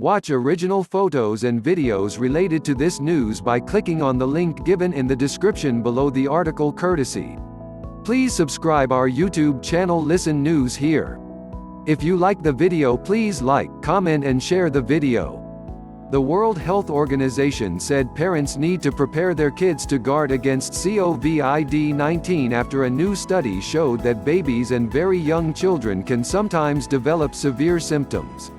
Watch original photos and videos related to this news by clicking on the link given in the description below the article courtesy. Please subscribe our YouTube channel Listen News here. If you like the video, please like, comment and share the video. The World Health Organization said parents need to prepare their kids to guard against COVID-19 after a new study showed that babies and very young children can sometimes develop severe symptoms.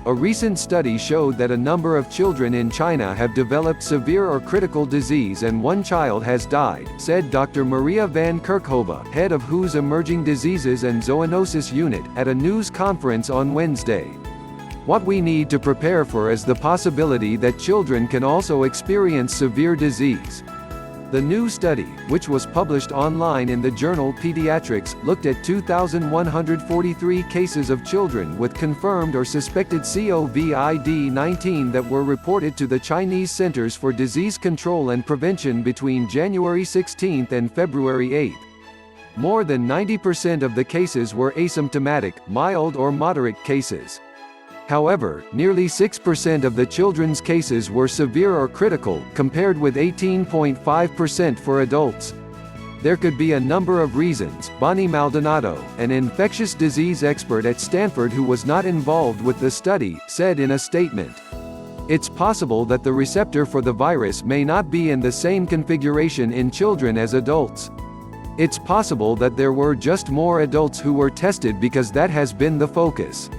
A recent study showed that a number of children in China have developed severe or critical disease and one child has died, said Dr. Maria van Kerkhove, head of WHO's Emerging Diseases and Zoonosis Unit, at a news conference on Wednesday. What we need to prepare for is the possibility that children can also experience severe disease. The new study, which was published online in the journal Pediatrics, looked at 2,143 cases of children with confirmed or suspected COVID-19 that were reported to the Chinese Centers for Disease Control and Prevention between January 16 and February 8. More than 90% of the cases were asymptomatic, mild or moderate cases. However, nearly 6% of the children's cases were severe or critical, compared with 18.5% for adults. There could be a number of reasons. Bonnie Maldonado, an infectious disease expert at Stanford who was not involved with the study, said in a statement. It's possible that the receptor for the virus may not be in the same configuration in children as adults. It's possible that there were just more adults who were tested because that has been the focus.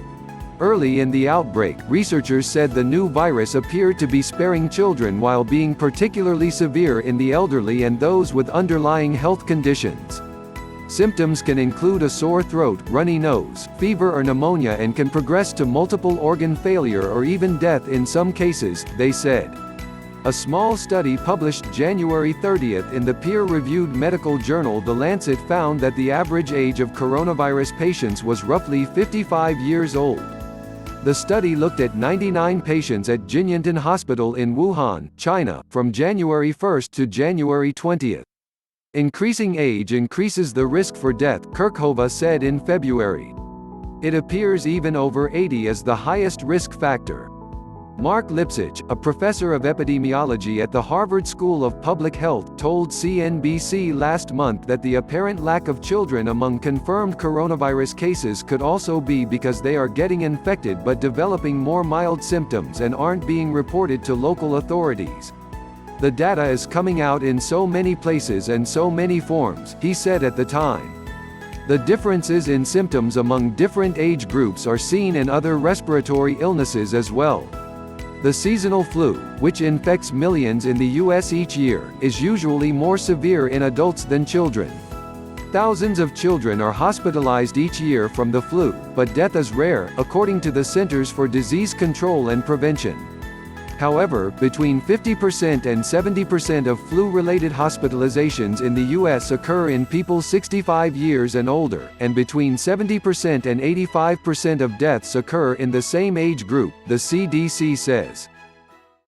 Early in the outbreak, researchers said the new virus appeared to be sparing children while being particularly severe in the elderly and those with underlying health conditions. Symptoms can include a sore throat, runny nose, fever or pneumonia and can progress to multiple organ failure or even death in some cases, they said. A small study published January 30 in the peer-reviewed medical journal The Lancet found that the average age of coronavirus patients was roughly 55 years old. The study looked at 99 patients at Jinyintan Hospital in Wuhan, China, from January 1 to January 20. Increasing age increases the risk for death, Kerkhove said in February. It appears even over 80 is the highest risk factor. Mark Lipsitch, a professor of epidemiology at the Harvard School of Public Health, told CNBC last month that the apparent lack of children among confirmed coronavirus cases could also be because they are getting infected but developing more mild symptoms and aren't being reported to local authorities. The data is coming out in so many places and so many forms, he said at the time. The differences in symptoms among different age groups are seen in other respiratory illnesses as well. The seasonal flu, which infects millions in the U.S. each year, is usually more severe in adults than children. Thousands of children are hospitalized each year from the flu, but death is rare, according to the Centers for Disease Control and Prevention. However, between 50% and 70% of flu-related hospitalizations in the U.S. occur in people 65 years and older, and between 70% and 85% of deaths occur in the same age group, the CDC says.